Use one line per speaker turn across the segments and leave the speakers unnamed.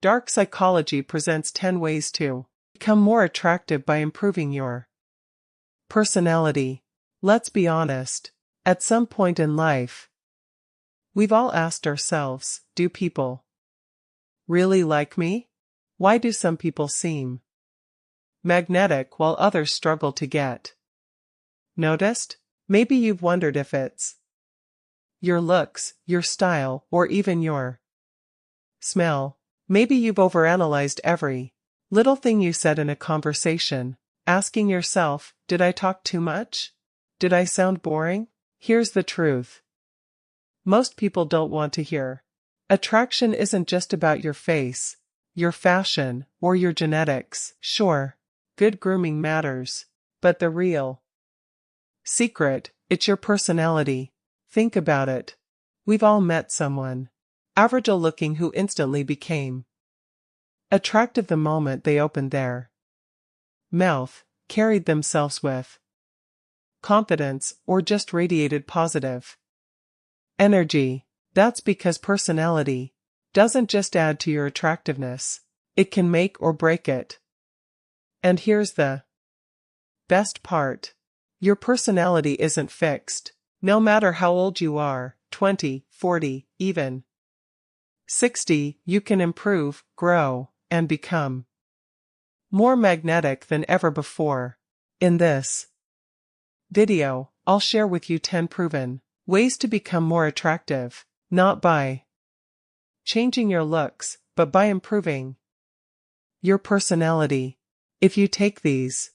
Dark Psychology presents 10 ways to become more attractive by improving your personality. Let's be honest. At some point in life, we've all asked ourselves, do people really like me? Why do some people seem magnetic while others struggle to get noticed? Maybe you've wondered if it's your looks, your style, or even your smell. Maybe you've overanalyzed every little thing you said in a conversation, asking yourself, did I talk too much? Did I sound boring? Here's the truth. Most people don't want to hear. Attraction isn't just about your face, your fashion, or your genetics. Sure, good grooming matters, but the real secret, it's your personality. Think about it. We've all met someone average-looking who instantly became attractive the moment they opened their mouth, carried themselves with confidence, or just radiated positive energy. That's because personality doesn't just add to your attractiveness, it can make or break it. And here's the best part. Your personality isn't fixed. No matter how old you are, 20, 40, even 60, you can improve, grow, and become more magnetic than ever before. In this video, I'll share with you 10 proven ways to become more attractive, not by changing your looks, but by improving your personality. If you take these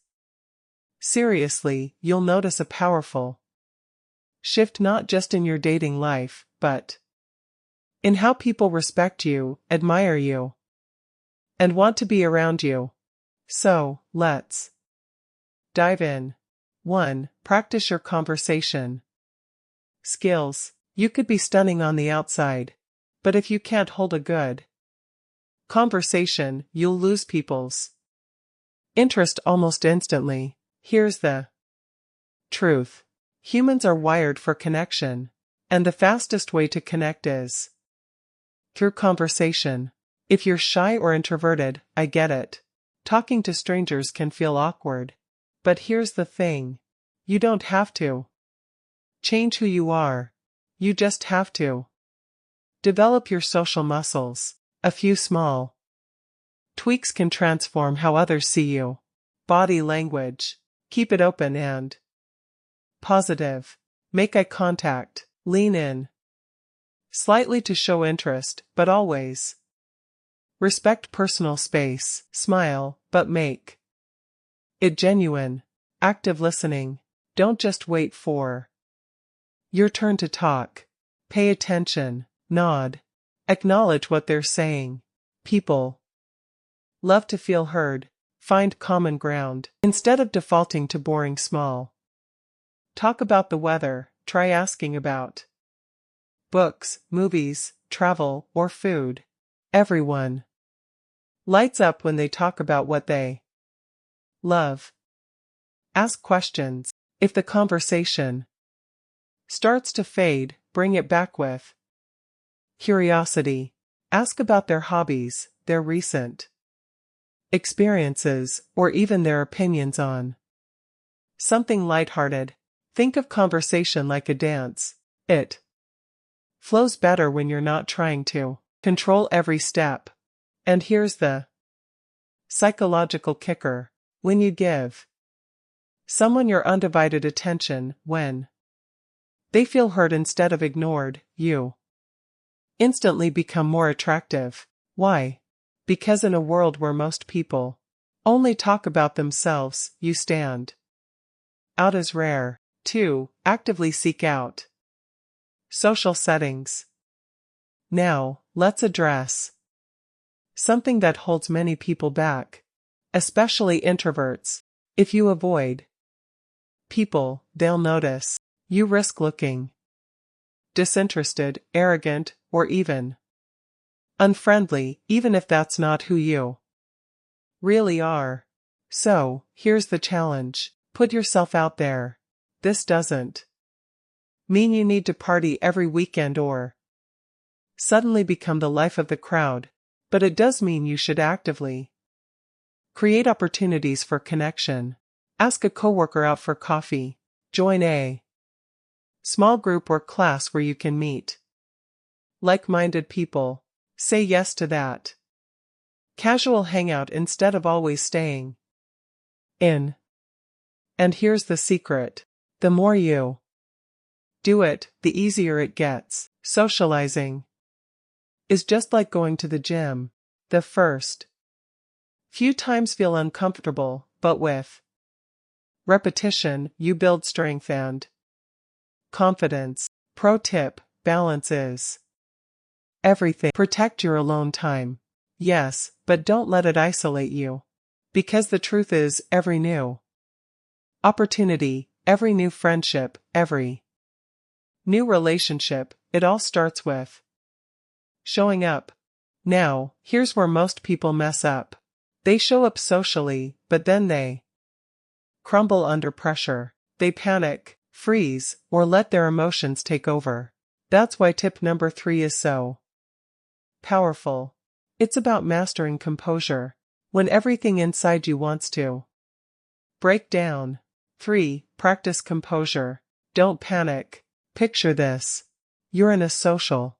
seriously, you'll notice a powerful shift not just in your dating life, but in how people respect you, admire you, and want to be around you. So, let's dive in. 1. Practice your conversation skills. You could be stunning on the outside, but if you can't hold a good conversation, you'll lose people's interest almost instantly. Here's the truth. Humans are wired for connection, and the fastest way to connect is through conversation. If you're shy or introverted, I get it. Talking to strangers can feel awkward. But here's the thing. You don't have to change who you are. You just have to develop your social muscles. A few small tweaks can transform how others see you. Body language. Keep it open and positive. Make eye contact. Lean in slightly to show interest, but always respect personal space. Smile, but make it genuine. Active listening. Don't just wait for your turn to talk. Pay attention. Nod. Acknowledge what they're saying. People love to feel heard. Find common ground. Instead of defaulting to boring small talk about the weather, try asking about books, movies, travel, or food. Everyone lights up when they talk about what they love. Ask questions. If the conversation starts to fade, bring it back with curiosity. Ask about their hobbies, their recent experiences, or even their opinions on something lighthearted. Think of conversation like a dance. It flows better when you're not trying to control every step. And here's the psychological kicker. When you give someone your undivided attention, when they feel heard instead of ignored, you instantly become more attractive. Why? Because in a world where most people only talk about themselves, you stand out as rare. 2. Actively seek out social settings. Now, let's address something that holds many people back, especially introverts. If you avoid people, they'll notice. You risk looking disinterested, arrogant, or even unfriendly, even if that's not who you really are. So, here's the challenge. Put yourself out there. This doesn't mean you need to party every weekend or suddenly become the life of the crowd. but it does mean you should actively create opportunities for connection. Ask a coworker out for coffee. Join a small group or class where you can meet like-minded people. Say yes to that casual hangout instead of always staying in. And here's the secret. The more you do it, the easier it gets. Socializing is just like going to the gym. The first few times feel uncomfortable, but with repetition, you build strength and confidence. Pro tip: balance is everything. Protect your alone time. Yes, but don't let it isolate you. Because the truth is, every new opportunity, every new friendship, every new relationship, it all starts with showing up. Now, here's where most people mess up. They show up socially, but then they crumble under pressure. They panic, freeze, or let their emotions take over. That's why tip number 3 is so powerful. It's about mastering composure when everything inside you wants to break down. 3. Practice composure. Don't panic. Picture this. You're in a social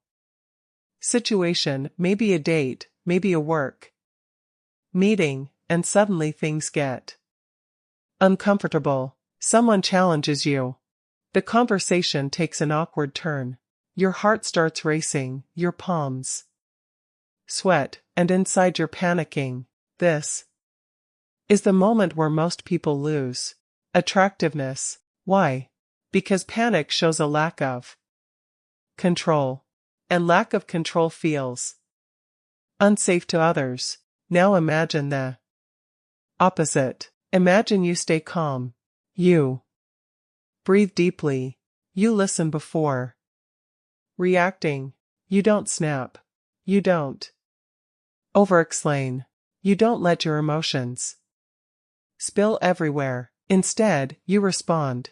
situation, maybe a date, maybe a work meeting, and suddenly things get uncomfortable. Someone challenges you. The conversation takes an awkward turn. Your heart starts racing, your palms sweat, and inside you're panicking. This is the moment where most people lose attractiveness. Why? Because panic shows a lack of control. And lack of control feels unsafe to others. Now imagine the opposite. Imagine you stay calm. You breathe deeply. You listen before reacting. You don't snap. You don't over-explain. You don't let your emotions spill everywhere. Instead, you respond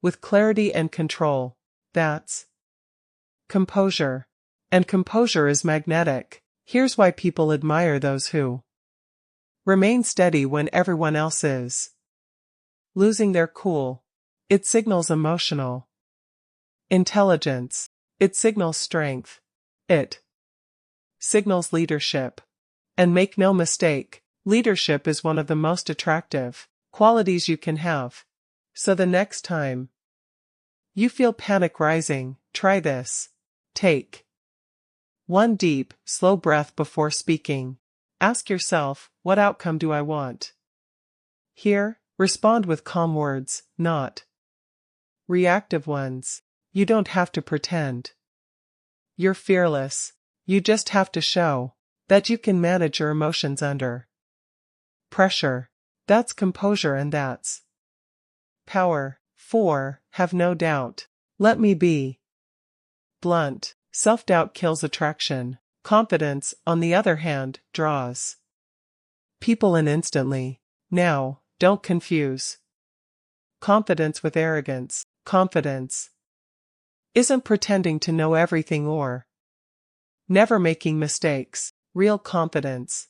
with clarity and control. That's composure. And composure is magnetic. Here's why people admire those who remain steady when everyone else is losing their cool. It signals emotional intelligence. It signals strength. It signals leadership. And make no mistake, leadership is one of the most attractive qualities you can have. So the next time you feel panic rising, try this. Take one deep, slow breath before speaking. Ask yourself, what outcome do I want? Here, respond with calm words, not reactive ones. You don't have to pretend you're fearless. You just have to show that you can manage your emotions under pressure. That's composure and that's power. 4. Have no doubt. Let me be blunt. Self-doubt kills attraction. Confidence, on the other hand, draws people in instantly. Now, don't confuse confidence with arrogance. Confidence isn't pretending to know everything or never making mistakes. Real confidence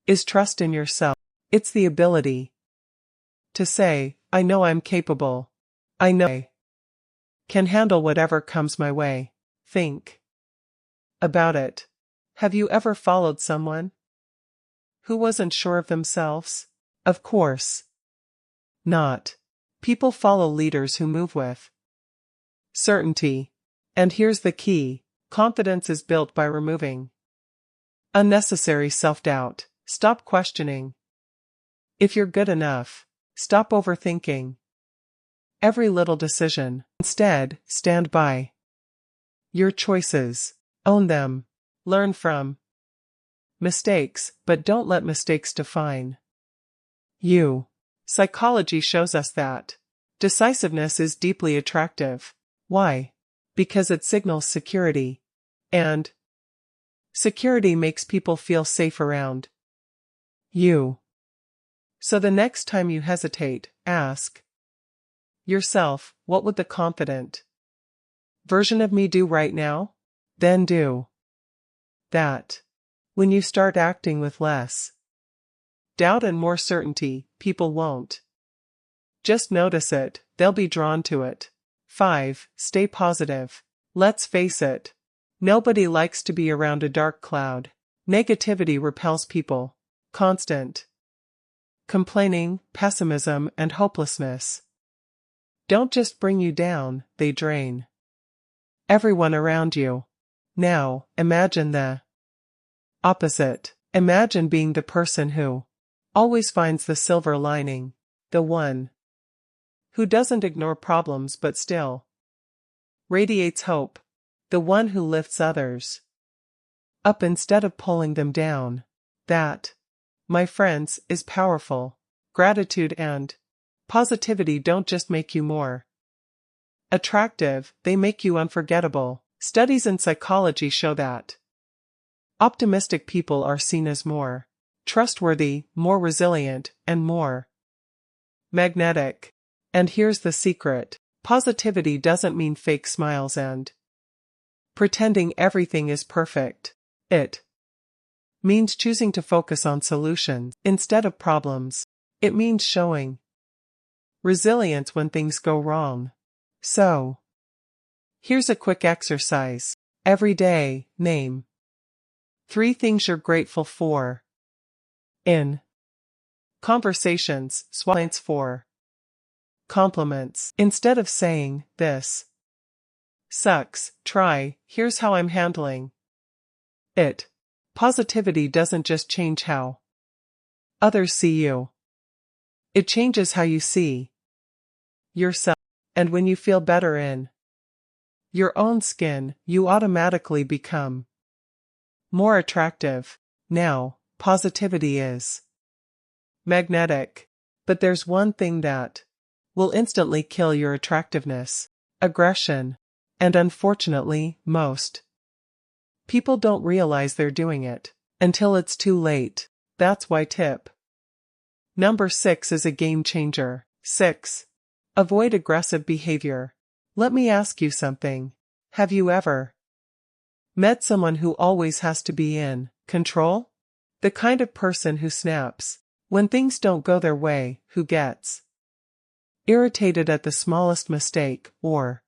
is trust in yourself. It's the ability to say, I know I'm capable. I know I can handle whatever comes my way. Think about it. Have you ever followed someone who wasn't sure of themselves? Of course not. People follow leaders who move with certainty. And here's the key. Confidence is built by removing unnecessary self-doubt. Stop questioning if you're good enough. Stop overthinking every little decision. Instead, stand by your choices. Own them. Learn from mistakes, but don't let mistakes define you. Psychology shows us that decisiveness is deeply attractive. Why? Because it signals security. And security makes people feel safe around you. So the next time you hesitate, ask yourself, what would the confident version of me do right now? Then do that. When you start acting with less doubt and more certainty, people won't just notice it, they'll be drawn to it. 5. Stay positive. Let's face it. Nobody likes to be around a dark cloud. Negativity repels people. Constant complaining, pessimism, and hopelessness don't just bring you down, they drain everyone around you. Now, imagine the opposite. Imagine being the person who always finds the silver lining, the one who doesn't ignore problems but still radiates hope, the one who lifts others up instead of pulling them down. That, my friends, is powerful. Gratitude and positivity don't just make you more attractive, they make you unforgettable. Studies in psychology show that optimistic people are seen as more trustworthy, more resilient, and more magnetic. And here's the secret. Positivity doesn't mean fake smiles and pretending everything is perfect. It means choosing to focus on solutions instead of problems. It means showing resilience when things go wrong. So, here's a quick exercise. Every day, name 3 things you're grateful for. In conversations, swap for compliments. Instead of saying, "This sucks," try, "Here's how I'm handling it." Positivity doesn't just change how others see you. It changes how you see yourself. And when you feel better in your own skin, you automatically become more attractive. Now, positivity is magnetic. But there's one thing that will instantly kill your attractiveness: aggression. And unfortunately, most people don't realize they're doing it until it's too late. That's why tip number 6 is a game changer. 6. Avoid aggressive behavior. Let me ask you something. Have you ever met someone who always has to be in control? The kind of person who snaps when things don't go their way, who gets irritated at the smallest mistake, or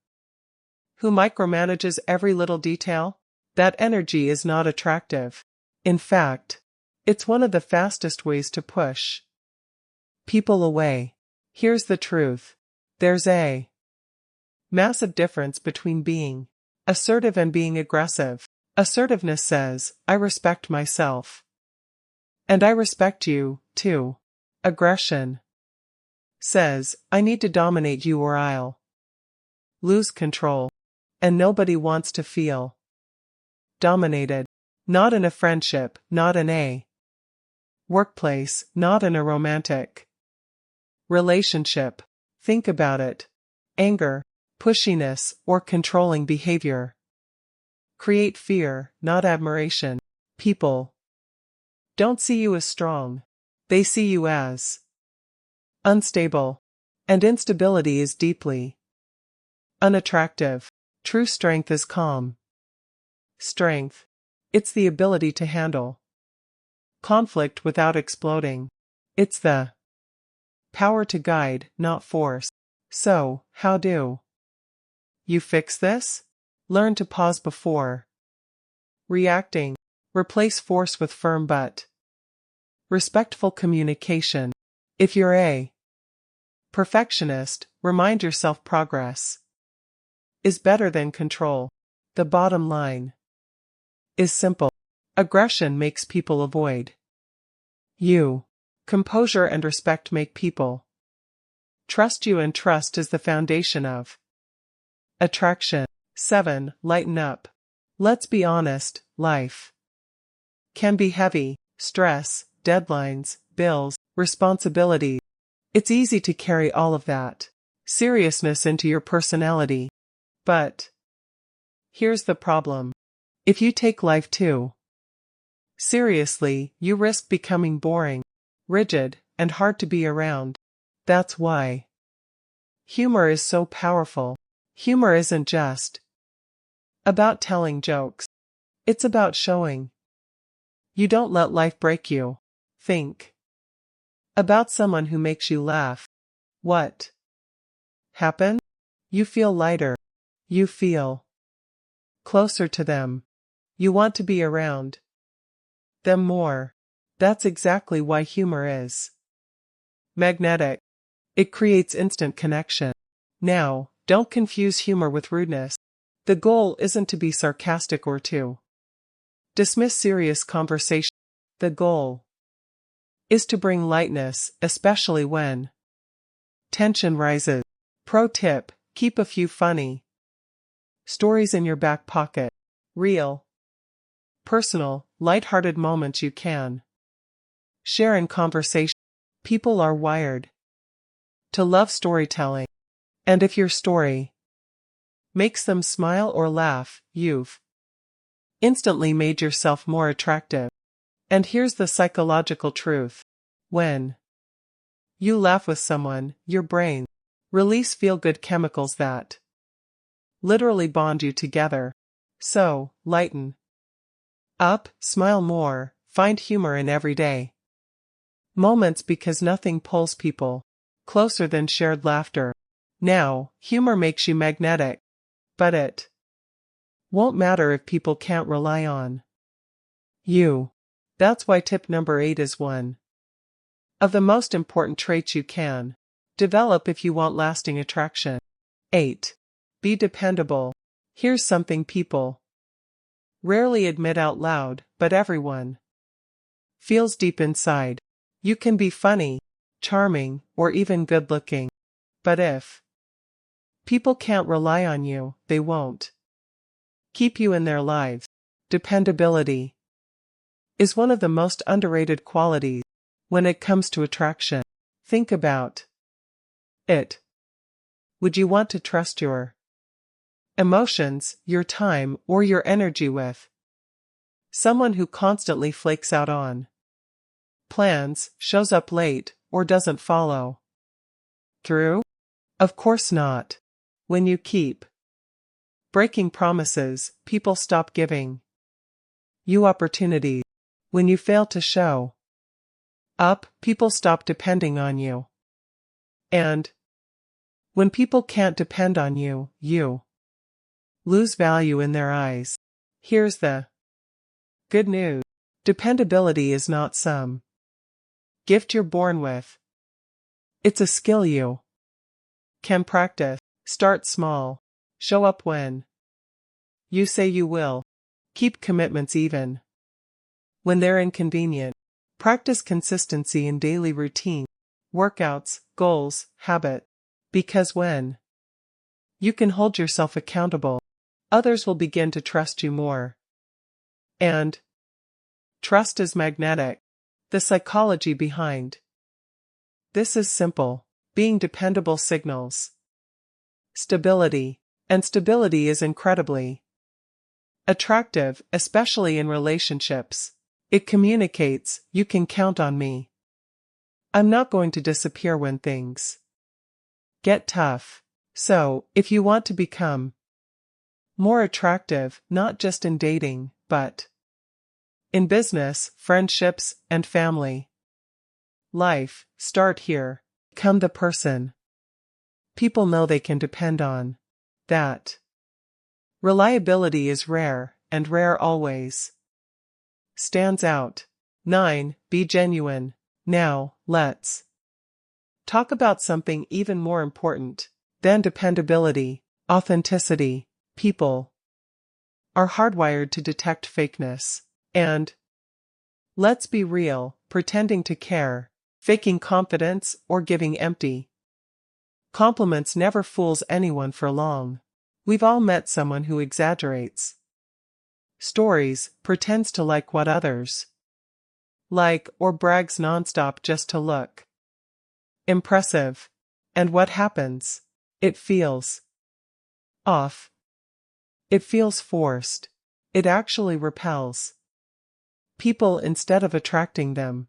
who micromanages every little detail? That energy is not attractive. In fact, it's one of the fastest ways to push people away. Here's the truth. There's a massive difference between being assertive and being aggressive. Assertiveness says, "I respect myself. And I respect you, too." Aggression says, "I need to dominate you or I'll lose control." And nobody wants to feel dominated. Not in a friendship, not in a workplace, not in a romantic relationship. Think about it. Anger, pushiness, or controlling behavior create fear, not admiration. People don't see you as strong. They see you as unstable. And instability is deeply unattractive. True strength is calm strength. It's the ability to handle conflict without exploding. It's the power to guide, not force. So, how do you fix this? Learn to pause before reacting. Replace force with firm but respectful communication. If you're a perfectionist, remind yourself progress is better than control. The bottom line is simple. Aggression makes people avoid you. Composure and respect make people trust you, and trust is the foundation of attraction. 7. Lighten up. Let's be honest, life can be heavy. Stress, deadlines, bills, responsibility. It's easy to carry all of that seriousness into your personality. But here's the problem. If you take life too seriously, you risk becoming boring, rigid, and hard to be around. That's why humor is so powerful. Humor isn't just about telling jokes. It's about showing You don't let life break you. Think about someone who makes you laugh. What happens? You feel lighter. You feel closer to them. You want to be around them more. That's exactly why humor is magnetic. It creates instant connection. Now, don't confuse humor with rudeness. The goal isn't to be sarcastic or to dismiss serious conversation. The goal is to bring lightness, especially when tension rises. Pro tip: keep a few funny stories in your back pocket. Real, personal, light-hearted moments you can share in conversation. People are wired to love storytelling. And if your story makes them smile or laugh, you've instantly made yourself more attractive. And here's the psychological truth. When you laugh with someone, your brain release feel-good chemicals that literally bond you together. So, lighten up, smile more, find humor in everyday moments because nothing pulls people closer than shared laughter. Now, humor makes you magnetic, but it won't matter if people can't rely on you. That's why tip number 8 is one of the most important traits you can develop if you want lasting attraction. 8. Be dependable. Here's something people rarely admit out loud, but everyone feels deep inside. You can be funny, charming, or even good-looking. But if people can't rely on you, they won't keep you in their lives. Dependability is one of the most underrated qualities when it comes to attraction. Think about it. Would you want to trust your emotions, your time, or your energy with someone who constantly flakes out on plans, shows up late, or doesn't follow through? Of course not. When you keep breaking promises, people stop giving you opportunities. When you fail to show up, people stop depending on you. And when people can't depend on you, you lose value in their eyes. Here's the good news. Dependability is not some gift you're born with. It's a skill you can practice. Start small. Show up when you say you will. Keep commitments even when they're inconvenient. Practice consistency in daily routine, workouts, goals, habit. Because when you can hold yourself accountable, others will begin to trust you more. And trust is magnetic. The psychology behind this is simple. Being dependable signals stability, and stability is incredibly attractive, especially in relationships. It communicates, you can count on me. I'm not going to disappear when things get tough. So, if you want to become more attractive, not just in dating, but in business, friendships, and family life, start here. Become the person people know they can depend on. That reliability is rare, and rare always stands out. 9. Be genuine. Now, let's talk about something even more important than dependability: authenticity. People are hardwired to detect fakeness. And let's be real, pretending to care, faking confidence, or giving empty compliments never fools anyone for long. We've all met someone who exaggerates stories, pretends to like what others like, or brags nonstop just to look impressive. And what happens? It feels off. It feels forced. It actually repels people instead of attracting them.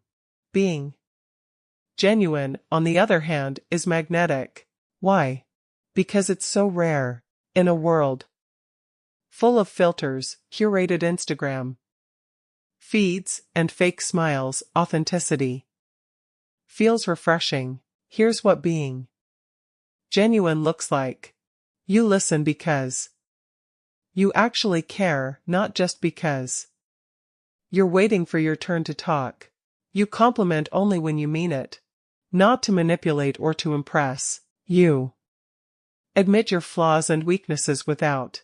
Being genuine, on the other hand, is magnetic. Why? Because it's so rare. In a world full of filters, curated Instagram feeds, and fake smiles. Authenticity feels refreshing. Here's what being genuine looks like. You listen because you actually care, not just because you're waiting for your turn to talk. You compliment only when you mean it, not to manipulate or to impress. You admit your flaws and weaknesses without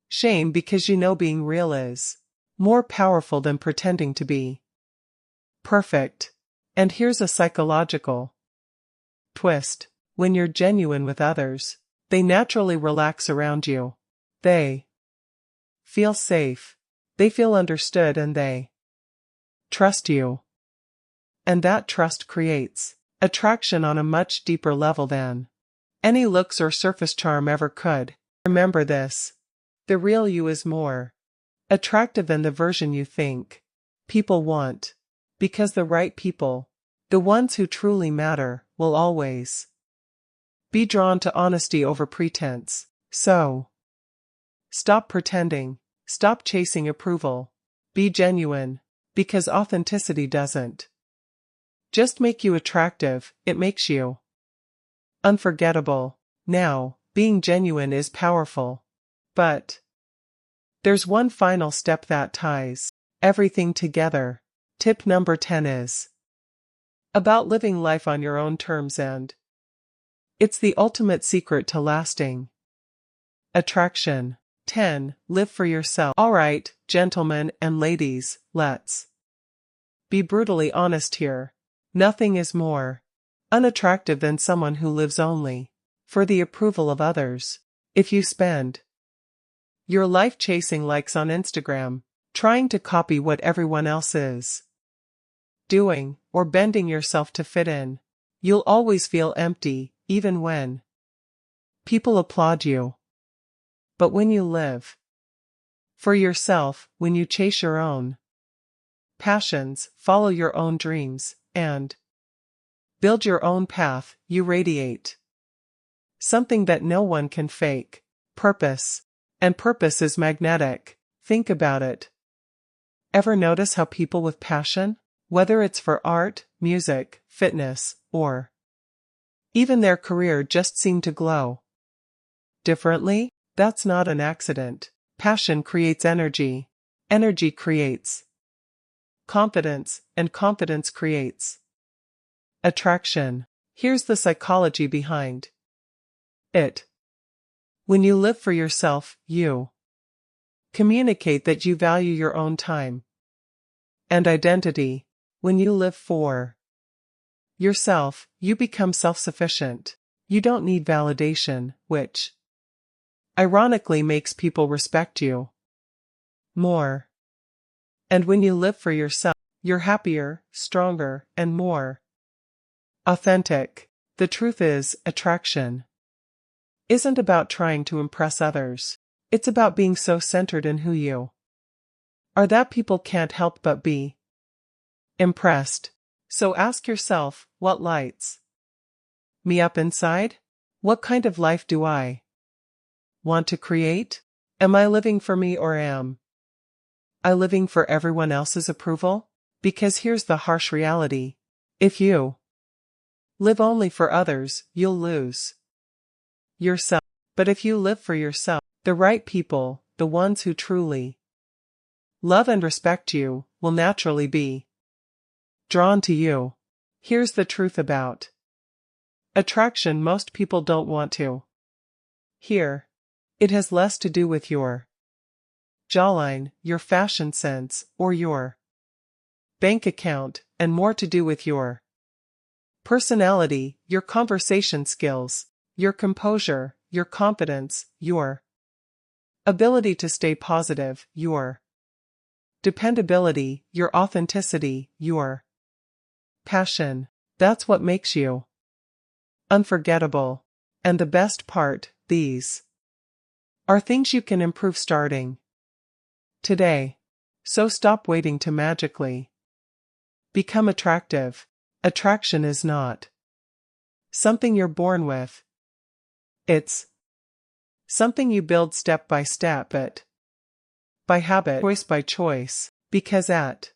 shame because you know being real is more powerful than pretending to be perfect. And here's a psychological twist. When you're genuine with others, they naturally relax around you. They feel safe. They feel understood and they trust you. And that trust creates attraction on a much deeper level than any looks or surface charm ever could. Remember this. The real you is more attractive than the version you think people want. Because the right people, the ones who truly matter, will always be drawn to honesty over pretense. So, stop pretending. Stop chasing approval. Be genuine. Because authenticity doesn't just make you attractive, it makes you unforgettable. Now, being genuine is powerful. But there's one final step that ties everything together. Tip number 10 is about living life on your own terms, and it's the ultimate secret to lasting attraction. 10. Live for yourself. Alright, gentlemen and ladies, let's be brutally honest here. Nothing is more unattractive than someone who lives only for the approval of others. If you spend your life chasing likes on Instagram, trying to copy what everyone else is doing, or bending yourself to fit in, you'll always feel empty, even when people applaud you. But when you live for yourself, when you chase your own passions, follow your own dreams, and build your own path, you radiate something that no one can fake. Purpose. And purpose is magnetic. Think about it. Ever notice how people with passion, whether it's for art, music, fitness, or even their career, just seem to glow differently? That's not an accident. Passion creates energy. Energy creates confidence, and confidence creates attraction. Here's the psychology behind it. When you live for yourself, you communicate that you value your own time and identity. When you live for yourself, you become self-sufficient. You don't need validation, which ironically makes people respect you more. And when you live for yourself, you're happier, stronger, and more authentic. The truth is, attraction isn't about trying to impress others. It's about being so centered in who you are that people can't help but be impressed. So ask yourself, what lights me up inside? What kind of life do I want to create? Am I living for me, or am I living for everyone else's approval? Because here's the harsh reality. If you live only for others, you'll lose yourself. But if you live for yourself, the right people, the ones who truly love and respect you, will naturally be drawn to you. Here's the truth about attraction most people don't want to hear. It has less to do with your jawline, your fashion sense, or your bank account, and more to do with your personality, your conversation skills, your composure, your confidence, your ability to stay positive, your dependability, your authenticity, your passion. That's what makes you unforgettable. And the best part, these are things you can improve starting today. So stop waiting to magically become attractive. Attraction is not something you're born with. It's something you build step by step, by habit, choice by choice. Because at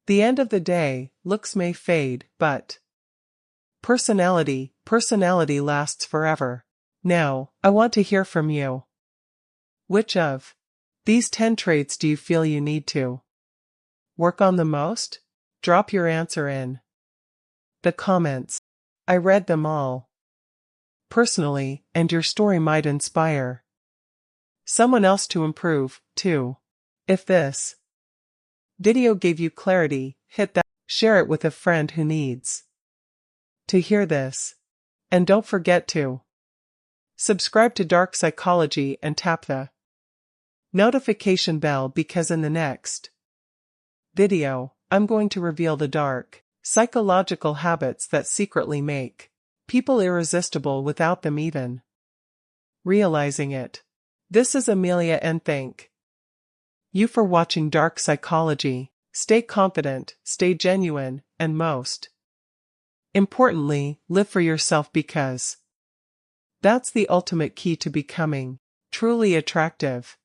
the end of the day, looks may fade, but personality lasts forever. Now, I want to hear from you. Which of these 10 traits do you feel you need to work on the most? Drop your answer in the comments. I read them all personally, and your story might inspire someone else to improve, too. If this video gave you clarity, hit that, share it with a friend who needs to hear this. And don't forget to subscribe to Dark Psychology and tap the notification bell, because in the next video, I'm going to reveal the dark psychological habits that secretly make people irresistible without them even realizing it. This is Amelia, and thank you for watching Dark Psychology. Stay confident, stay genuine, and most importantly, live for yourself, because that's the ultimate key to becoming truly attractive.